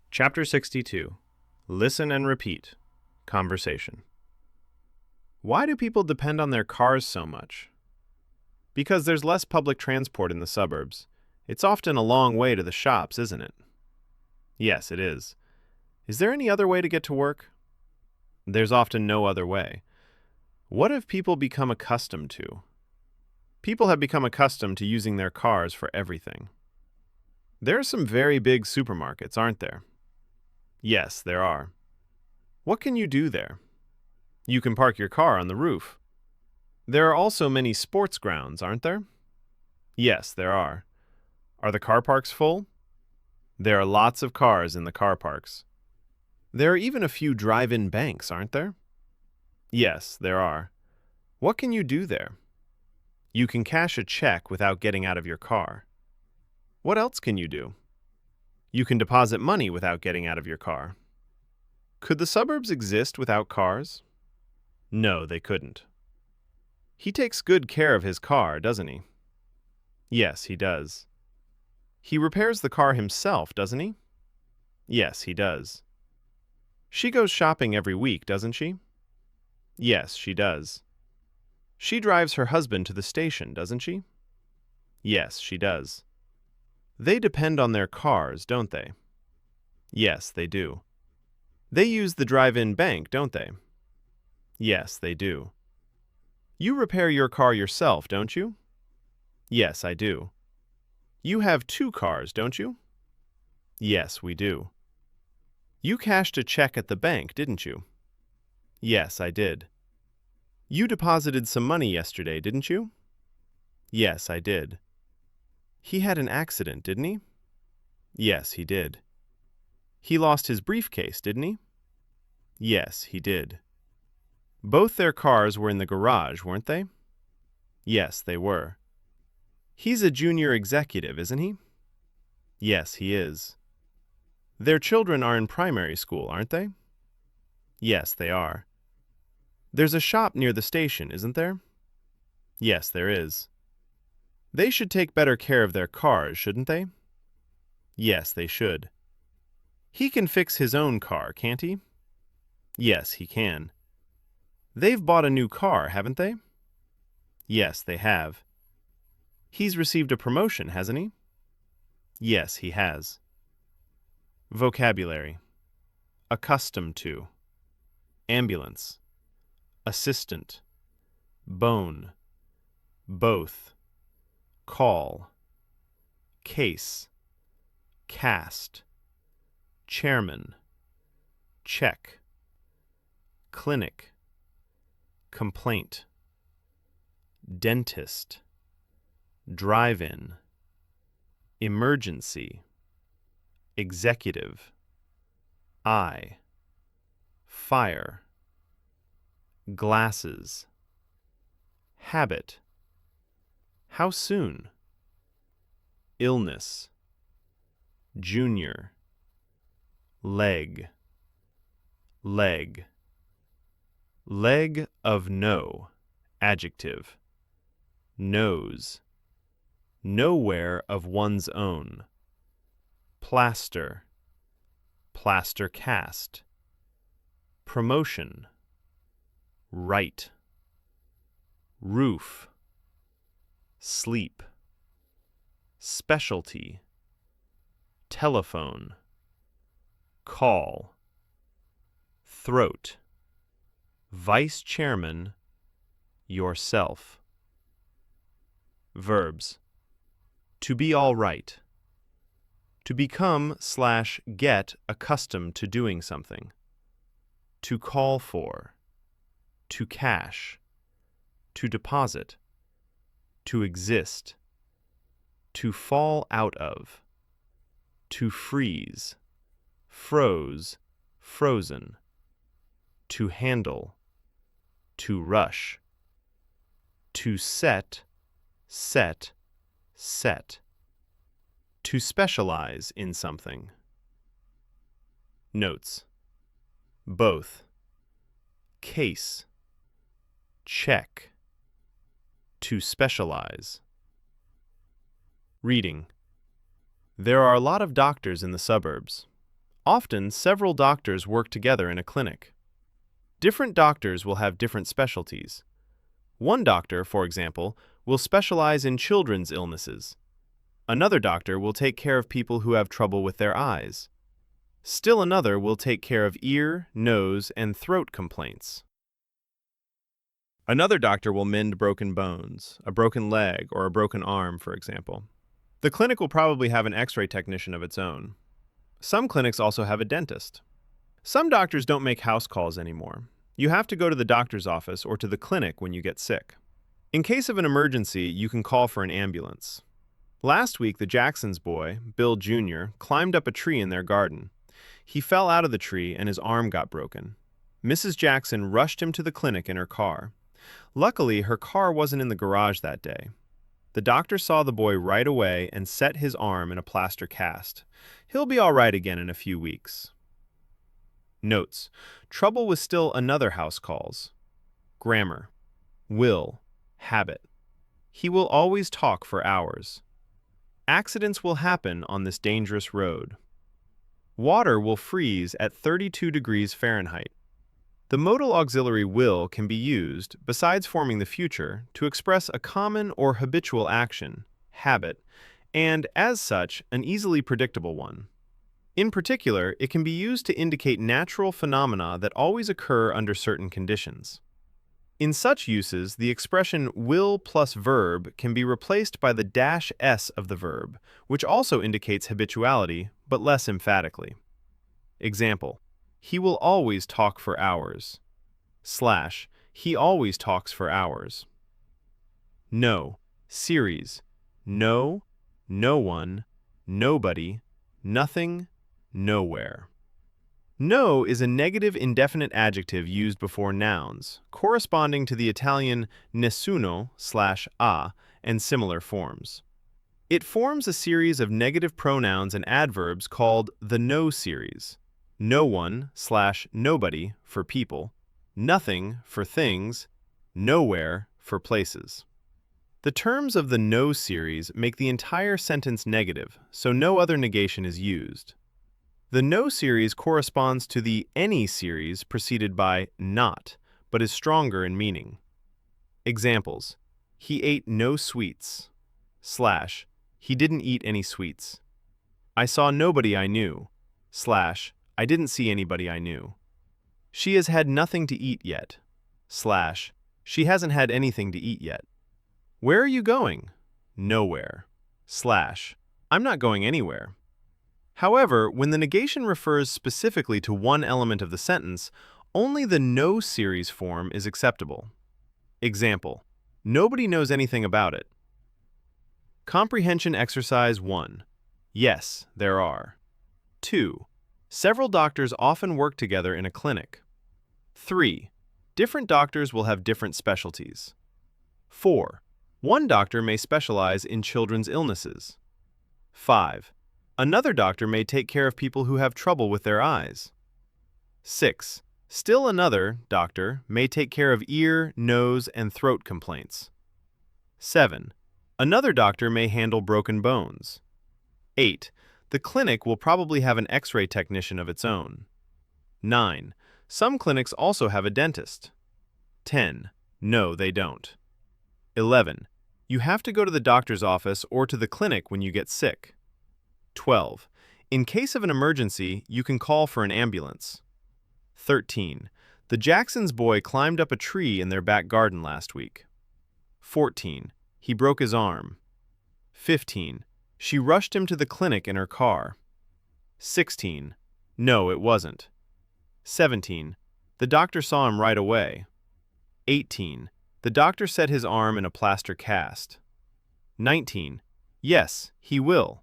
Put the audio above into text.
Chapter 62. Listen and repeat. Conversation. Why do people depend on their cars so much? Because there's less public transport in the suburbs. It's often a long way to the shops, isn't it? Yes, it is. Is there any other way to get to work? There's often no other way. What have people become accustomed to? People have become accustomed to using their cars for everything. There are some very big supermarkets, aren't there? Yes, there are. What can you do there? You can park your car on the roof. There are also many sports grounds, aren't there? Yes, there are. Are the car parks full? There are lots of cars in the car parks. There are even a few drive-in banks, aren't there? Yes, there are. What can you do there? You can cash a check without getting out of your car. What else can you do? You can deposit money without getting out of your car. Could the suburbs exist without cars? No, they couldn't. He takes good care of his car, doesn't he? Yes, he does. He repairs the car himself, doesn't he? Yes, he does. She goes shopping every week, doesn't she? Yes, she does. She drives her husband to the station, doesn't she? Yes, she does. They depend on their cars, don't they? Yes, they do. They use the drive-in bank, don't they? Yes, they do. You repair your car yourself, don't you? Yes, I do. You have 2 cars, don't you? Yes, we do. You cashed a check at the bank, didn't you? Yes, I did. You deposited some money yesterday, didn't you? Yes, I did. He had an accident, didn't he? Yes, he did. He lost his briefcase, didn't he? Yes, he did. Both their cars were in the garage, weren't they? Yes, they were. He's a junior executive, isn't he? Yes, he is. Their children are in primary school, aren't they? Yes, they are. There's a shop near the station, isn't there? Yes, there is. They should take better care of their cars, shouldn't they? Yes, they should. He can fix his own car, can't he? Yes, he can. They've bought a new car, haven't they? Yes, they have. He's received a promotion, hasn't he? Yes, he has. Vocabulary. Accustomed to. Ambulance. Assistant. Bone. Both. Call. Case. Cast. Chairman. Check. Clinic. Complaint. Dentist. Drive-in. Emergency. Executive. Eye. Fire. Glasses. Habit. How soon? Illness. Junior. Leg. Leg. Leg of no. Adjective. Nose. Nowhere of one's own. Plaster. Plaster cast. Promotion. Right. Roof. Sleep. Specialty. Telephone. Call. Throat. Vice chairman. Yourself. Verbs. To be all right. To become/get accustomed to doing something. To call for. To cash. To deposit. To exist. To fall out of. To freeze. Froze. Frozen. To handle. To rush. To set. Set. Set. To specialize in something. Notes. Both. Case. Check. To specialize. Reading. There are a lot of doctors in the suburbs. Often, several doctors work together in a clinic. Different doctors will have different specialties. One doctor, for example, will specialize in children's illnesses. Another doctor will take care of people who have trouble with their eyes. Still another will take care of ear, nose, and throat complaints. Another doctor will mend broken bones, a broken leg, or a broken arm, for example. The clinic will probably have an X-ray technician of its own. Some clinics also have a dentist. Some doctors don't make house calls anymore. You have to go to the doctor's office or to the clinic when you get sick. In case of an emergency, you can call for an ambulance. Last week, the Jacksons' boy, Bill Jr., climbed up a tree in their garden. He fell out of the tree and his arm got broken. Mrs. Jackson rushed him to the clinic in her car. Luckily, her car wasn't in the garage that day. The doctor saw the boy right away and set his arm in a plaster cast. He'll be all right again in a few weeks. Notes. Trouble with still another house calls. Grammar. Will. Habit. He will always talk for hours. Accidents will happen on this dangerous road. Water will freeze at 32 degrees Fahrenheit. The modal auxiliary will can be used, besides forming the future, to express a common or habitual action, habit, and, as such, an easily predictable one. In particular, it can be used to indicate natural phenomena that always occur under certain conditions. In such uses, the expression will plus verb can be replaced by the -s of the verb, which also indicates habituality, but less emphatically. Example: he will always talk for hours. / he always talks for hours. No. Series. No, no one, nobody, nothing, nowhere. No is a negative indefinite adjective used before nouns, corresponding to the Italian nessuno / a and similar forms. It forms a series of negative pronouns and adverbs called the no series. No one / nobody for people, nothing for things, nowhere for places. The terms of the no series make the entire sentence negative, so no other negation is used. The no series corresponds to the any series preceded by not, but is stronger in meaning. Examples: he ate no sweets, / he didn't eat any sweets. I saw nobody I knew, / I didn't see anybody I knew. She has had nothing to eat yet, / she hasn't had anything to eat yet. Where are you going? Nowhere, / I'm not going anywhere. However, when the negation refers specifically to one element of the sentence, only the no series form is acceptable. Example: nobody knows anything about it. Comprehension exercise 1. Yes, there are. 2. Several doctors often work together in a clinic. 3. Different doctors will have different specialties. 4. One doctor may specialize in children's illnesses. 5. Another doctor may take care of people who have trouble with their eyes. 6. Still another doctor may take care of ear, nose, and throat complaints. 7. Another doctor may handle broken bones. 8. The clinic will probably have an X-ray technician of its own. 9. Some clinics also have a dentist. 10. No, they don't. 11. You have to go to the doctor's office or to the clinic when you get sick. 12. In case of an emergency, you can call for an ambulance. 13. The Jacksons' boy climbed up a tree in their back garden last week. 14. He broke his arm. 15. She rushed him to the clinic in her car. 16. No, it wasn't. 17. The doctor saw him right away. 18. The doctor set his arm in a plaster cast. 19. Yes, he will.